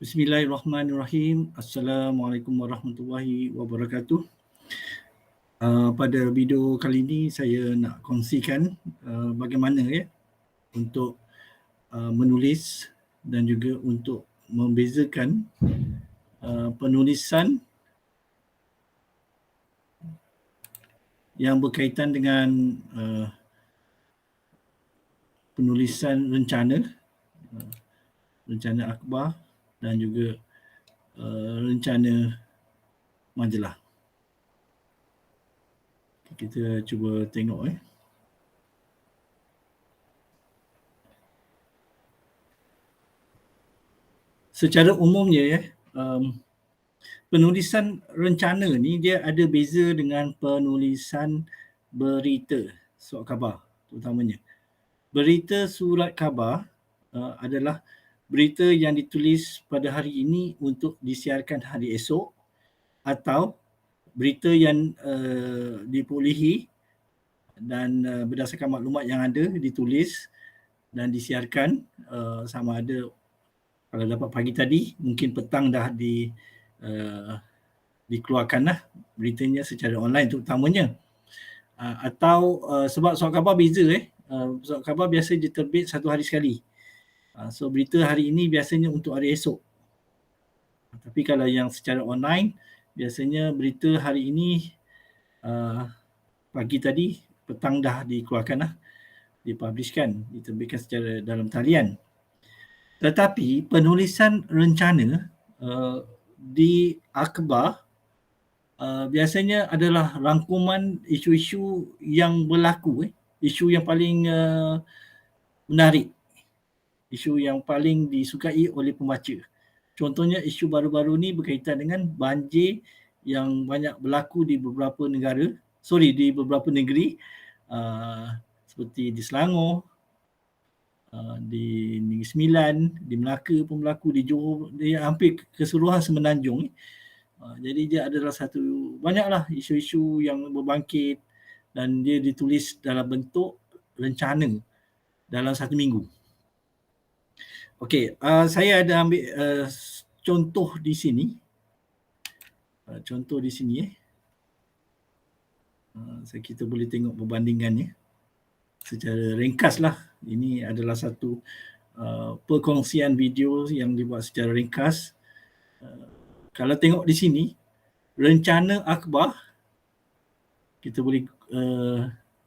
Bismillahirrahmanirrahim. Assalamualaikum warahmatullahi wabarakatuh. Pada video kali ini saya nak kongsikan bagaimana untuk menulis dan juga untuk membezakan penulisan yang berkaitan dengan penulisan rencana akhbar dan juga rencana majalah. Kita cuba tengok Secara umumnya penulisan rencana ni dia ada beza dengan penulisan berita, surat khabar terutamanya. Berita surat khabar adalah berita yang ditulis pada hari ini untuk disiarkan hari esok, atau berita yang diperolehi dan berdasarkan maklumat yang ada ditulis dan disiarkan, sama ada kalau dapat pagi tadi mungkin petang dah dikeluarkanlah beritanya secara online terutamanya, atau sebab surat khabar beza surat khabar biasa diterbit satu hari sekali. So berita hari ini biasanya untuk hari esok. Tapi kalau yang secara online, biasanya berita hari ini pagi tadi, petang dah dikeluarkan dipublishkan, diterbitkan secara dalam talian. Tetapi penulisan rencana di akhbar biasanya adalah rangkuman isu-isu yang berlaku, isu yang paling menarik, isu yang paling disukai oleh pembaca. Contohnya isu baru-baru ni berkaitan dengan banjir yang banyak berlaku di beberapa negeri, seperti di Selangor, di Negeri Sembilan, di Melaka pun berlaku, di Johor, di hampir keseluruhan Semenanjung. Jadi dia adalah banyaklah isu-isu yang berbangkit dan dia ditulis dalam bentuk rencana dalam satu minggu. Okey, saya ada ambil contoh di sini. Kita boleh tengok perbandingannya secara ringkaslah. Ini adalah satu perkongsian video yang dibuat secara ringkas. Kalau tengok di sini, rencana akhbar, kita boleh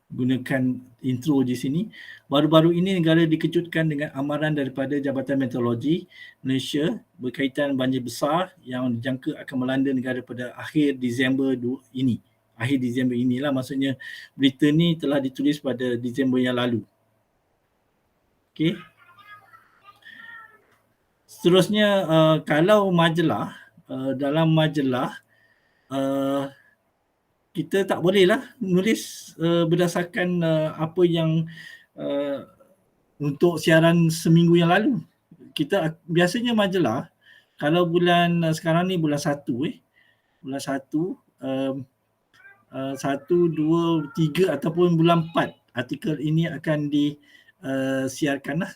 gunakan intro di sini. Baru-baru ini negara dikejutkan dengan amaran daripada Jabatan Meteorologi Malaysia berkaitan banjir besar yang dijangka akan melanda negara pada akhir Disember ini. Akhir Disember inilah, maksudnya berita ni telah ditulis pada Disember yang lalu. Okey. Seterusnya, kalau majalah, dalam majalah kita tak bolehlah nulis berdasarkan apa yang untuk siaran seminggu yang lalu. Kita biasanya majalah, kalau bulan sekarang ni bulan 1 bulan 1, 1, 2, 3 ataupun bulan 4 artikel ini akan disiarkan.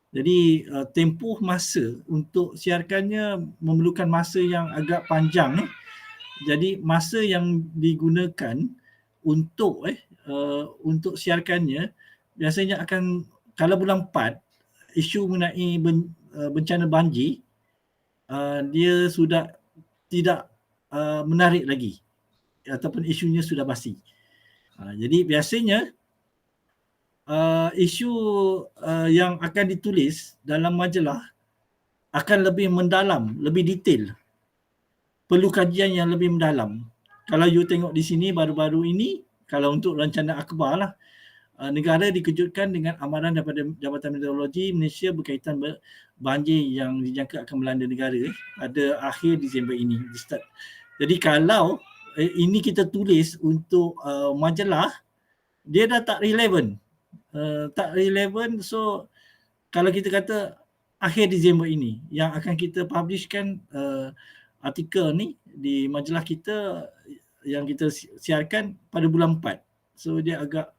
Jadi tempoh masa untuk siarkannya memerlukan masa yang agak panjang. Jadi masa yang digunakan untuk siarkannya biasanya akan, kalau bulan 4 isu mengenai bencana banjir, dia sudah tidak menarik lagi ataupun isunya sudah basi. Jadi biasanya isu yang akan ditulis dalam majalah akan lebih mendalam, lebih detail, perlu kajian yang lebih mendalam. Kalau you tengok di sini baru-baru ini, kalau untuk rencana akhbar lah, negara dikejutkan dengan amaran daripada Jabatan Meteorologi Malaysia berkaitan banjir yang dijangka akan melanda negara pada akhir Disember ini. Jadi kalau ini kita tulis untuk majalah, dia dah tak relevan. So kalau kita kata akhir Disember ini yang akan kita publishkan artikel ni di majalah kita yang kita siarkan pada bulan 4. So dia agak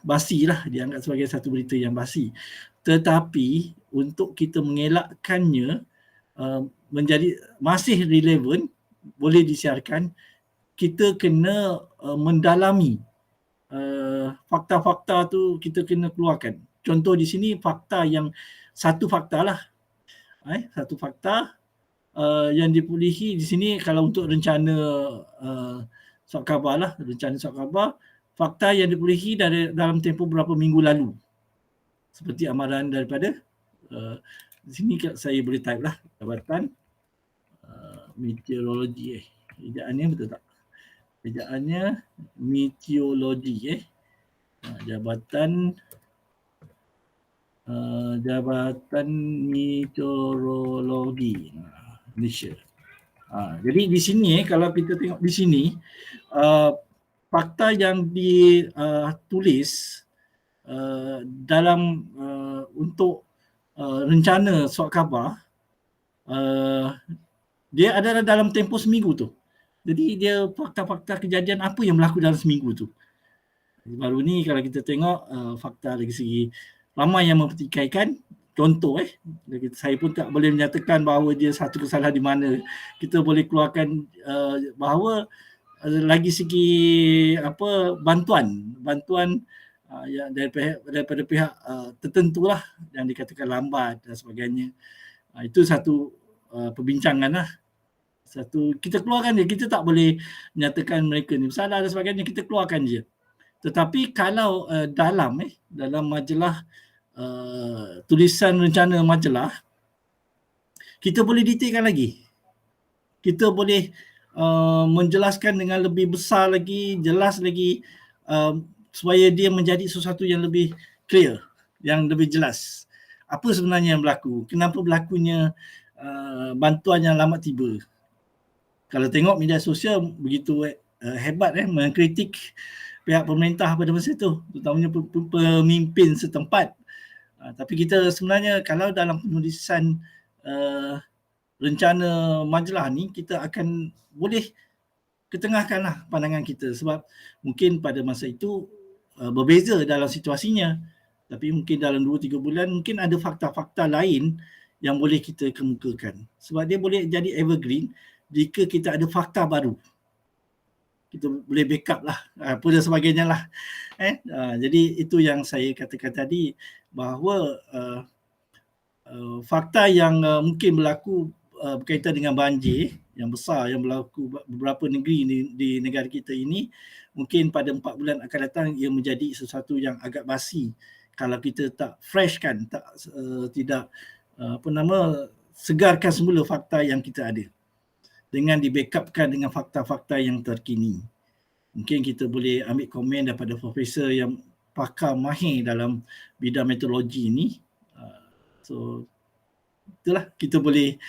basi lah, dianggap sebagai satu berita yang basi. Tetapi untuk kita mengelakkannya menjadi masih relevan, boleh disiarkan, kita kena mendalami fakta-fakta tu, kita kena keluarkan. Contoh di sini fakta yang satu fakta lah, satu fakta yang diperolehi di sini kalau untuk rencana surat khabar lah, rencana surat khabar, fakta yang diperolehi dalam tempoh beberapa minggu lalu. Seperti amaran daripada di sini saya boleh type lah, Jabatan Meteorologi. Ejaannya betul tak? Ejaannya Meteorologi. Jabatan Jabatan Meteorologi Malaysia. Jadi di sini kalau kita tengok di sini fakta yang ditulis dalam untuk rencana surat khabar, dia adalah dalam tempoh seminggu tu. Jadi dia fakta-fakta kejadian apa yang berlaku dalam seminggu tu. Baru ni kalau kita tengok fakta dari segi ramai yang mempertikaikan. Contoh saya pun tak boleh menyatakan bahawa dia satu kesalahan di mana. Kita boleh keluarkan bahawa lagi segi bantuan yang daripada pihak tertentulah yang dikatakan lambat dan sebagainya. Itu satu perbincangan lah. Satu kita keluarkan je, kita tak boleh menyatakan mereka ni bersalah dan sebagainya, kita keluarkan je. Tetapi kalau dalam majalah tulisan rencana majalah, kita boleh detailkan lagi. Kita boleh menjelaskan dengan lebih besar lagi, jelas lagi, supaya dia menjadi sesuatu yang lebih clear, yang lebih jelas. Apa sebenarnya yang berlaku? Kenapa berlakunya bantuan yang lambat tiba? Kalau tengok media sosial begitu hebat mengkritik pihak pemerintah pada masa itu, terutamanya pemimpin setempat. Tapi kita sebenarnya kalau dalam penulisan rencana majalah ni, kita akan boleh ketengahkanlah pandangan kita, sebab mungkin pada masa itu berbeza dalam situasinya, tapi mungkin dalam 2-3 bulan mungkin ada fakta-fakta lain yang boleh kita kemukakan, sebab dia boleh jadi evergreen jika kita ada fakta baru. Kita boleh backup lah, apa dan sebagainya lah. Jadi itu yang saya katakan tadi, bahawa fakta yang mungkin berlaku berkaitan dengan banjir yang besar yang berlaku beberapa negeri di negara kita ini, mungkin pada 4 bulan akan datang ia menjadi sesuatu yang agak basi kalau kita tak freshkan, tidak segarkan semula fakta yang kita ada dengan di-backupkan dengan fakta-fakta yang terkini. Mungkin kita boleh ambil komen daripada profesor yang pakar mahir dalam bidang meteorologi ini. So itulah, kita boleh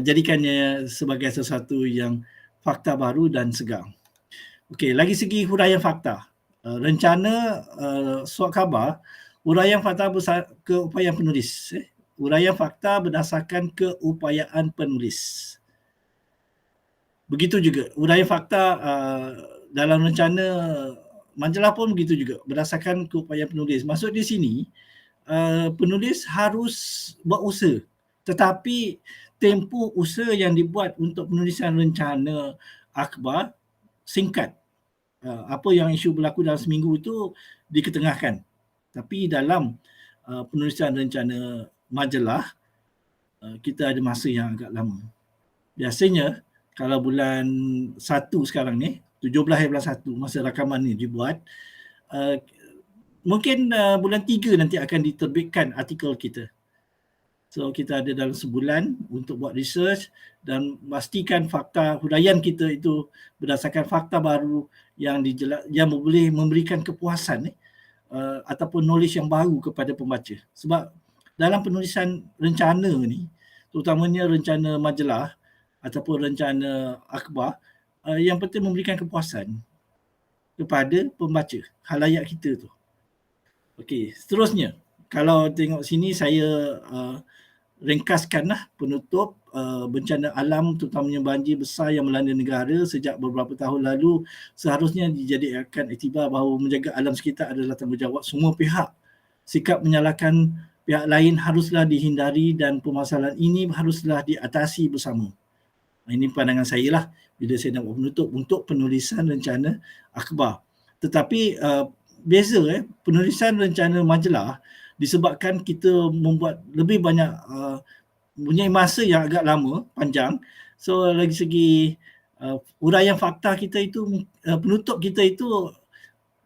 jadikannya sebagai sesuatu yang fakta baru dan segar. Okey, lagi segi huraian fakta. Rencana surat khabar, huraian fakta keupayaan penulis. Huraian fakta berdasarkan keupayaan penulis. Begitu juga huraian fakta dalam rencana majalah pun begitu juga, berdasarkan keupayaan penulis. Maksud di sini, penulis harus berusaha, tetapi tempoh usaha yang dibuat untuk penulisan rencana akhbar singkat. Apa yang isu berlaku dalam seminggu itu diketengahkan. Tapi dalam penulisan rencana majalah, kita ada masa yang agak lama. Biasanya kalau bulan 1 sekarang ni, 17/1 masa rakaman ni dibuat, mungkin bulan 3 nanti akan diterbitkan artikel kita. So kita ada dalam sebulan untuk buat research dan pastikan fakta huraian kita itu berdasarkan fakta baru yang boleh memberikan kepuasan ataupun knowledge yang baru kepada pembaca. Sebab dalam penulisan rencana ni, terutamanya rencana majalah ataupun rencana akhbar, yang penting memberikan kepuasan kepada pembaca, khalayak kita tu. Okey, seterusnya, kalau tengok sini saya ringkaskanlah penutup bencana alam, terutamanya banjir besar yang melanda negara sejak beberapa tahun lalu, seharusnya dijadikan iktibar bahawa menjaga alam sekitar adalah tanggungjawab semua pihak. Sikap menyalahkan pihak lain haruslah dihindari dan permasalahan ini haruslah diatasi bersama. Ini pandangan saya lah bila saya nak buat penutup untuk penulisan rencana akhbar. Tetapi beza penulisan rencana majalah disebabkan kita membuat lebih banyak mempunyai masa yang agak lama, panjang. So dari segi huraian fakta kita itu, penutup kita itu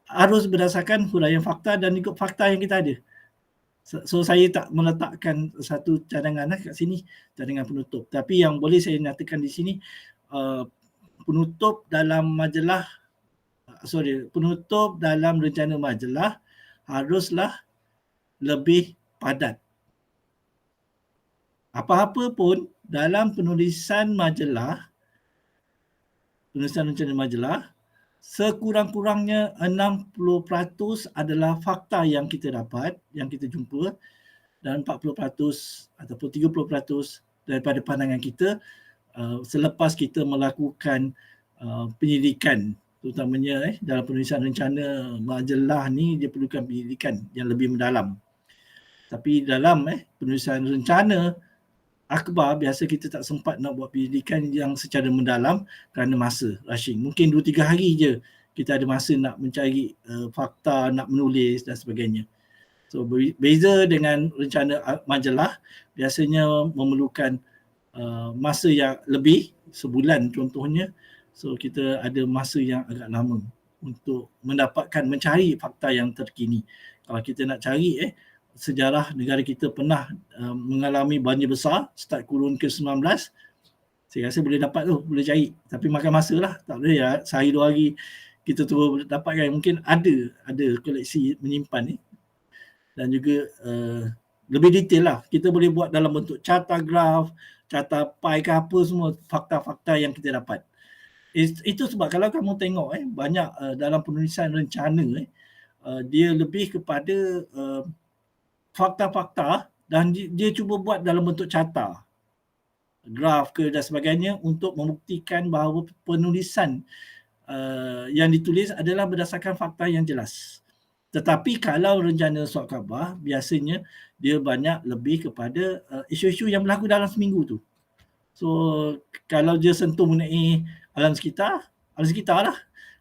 harus berdasarkan huraian fakta dan ikut fakta yang kita ada. So saya tak meletakkan satu cadangan kat sini, cadangan penutup. Tapi yang boleh saya nyatakan di sini, penutup dalam majalah, penutup dalam rencana majalah haruslah lebih padat. Apa-apa pun dalam penulisan majalah, penulisan rencana majalah, sekurang-kurangnya 60% adalah fakta yang kita dapat, yang kita jumpa, dan 40% ataupun 30% daripada pandangan kita selepas kita melakukan penyelidikan, terutamanya dalam penulisan rencana majalah ni dia perlukan penyelidikan yang lebih mendalam. Tapi dalam penulisan rencana akhbar, biasa kita tak sempat nak buat penyelidikan yang secara mendalam kerana masa rushing. Mungkin 2-3 hari je kita ada masa nak mencari fakta, nak menulis dan sebagainya. So beza dengan rencana majalah, biasanya memerlukan masa yang lebih, sebulan contohnya. So kita ada masa yang agak lama untuk mendapatkan, mencari fakta yang terkini. Kalau kita nak cari sejarah negara kita pernah mengalami banjir besar start kurun ke-19, saya rasa boleh dapat tu, boleh cari. Tapi makan masa lah, tak boleh ya sehari 2 hari kita terus dapatkan. Mungkin ada koleksi menyimpan dan juga lebih detail lah. Kita boleh buat dalam bentuk carta graf, carta pie ke apa semua, fakta-fakta yang kita dapat. Itu sebab kalau kamu tengok banyak dalam penulisan rencana dia lebih kepada fakta-fakta dan dia cuba buat dalam bentuk carta, graf ke dan sebagainya untuk membuktikan bahawa penulisan yang ditulis adalah berdasarkan fakta yang jelas. Tetapi kalau rencana surat khabar, biasanya dia banyak lebih kepada isu-isu yang berlaku dalam seminggu tu. So kalau dia sentuh mengenai alam sekitar lah.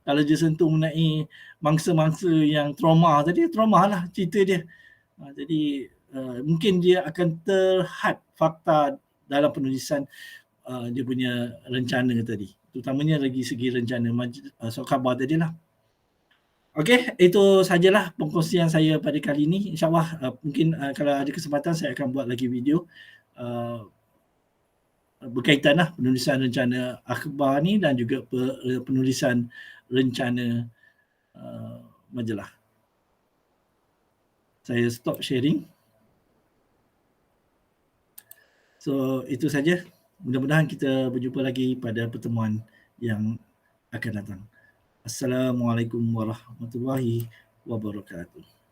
Kalau dia sentuh mengenai mangsa-mangsa yang trauma tadi, trauma lah cerita dia. Jadi mungkin dia akan terhad fakta dalam penulisan dia punya rencana tadi. Terutamanya lagi segi rencana surat khabar tadi lah. Okey, itu sajalah perkongsian saya pada kali ini. InsyaAllah mungkin kalau ada kesempatan saya akan buat lagi video berkaitan lah penulisan rencana akhbar ni dan juga penulisan rencana majalah. Saya stop sharing. So itu saja. Mudah-mudahan kita berjumpa lagi pada pertemuan yang akan datang. Assalamualaikum warahmatullahi wabarakatuh.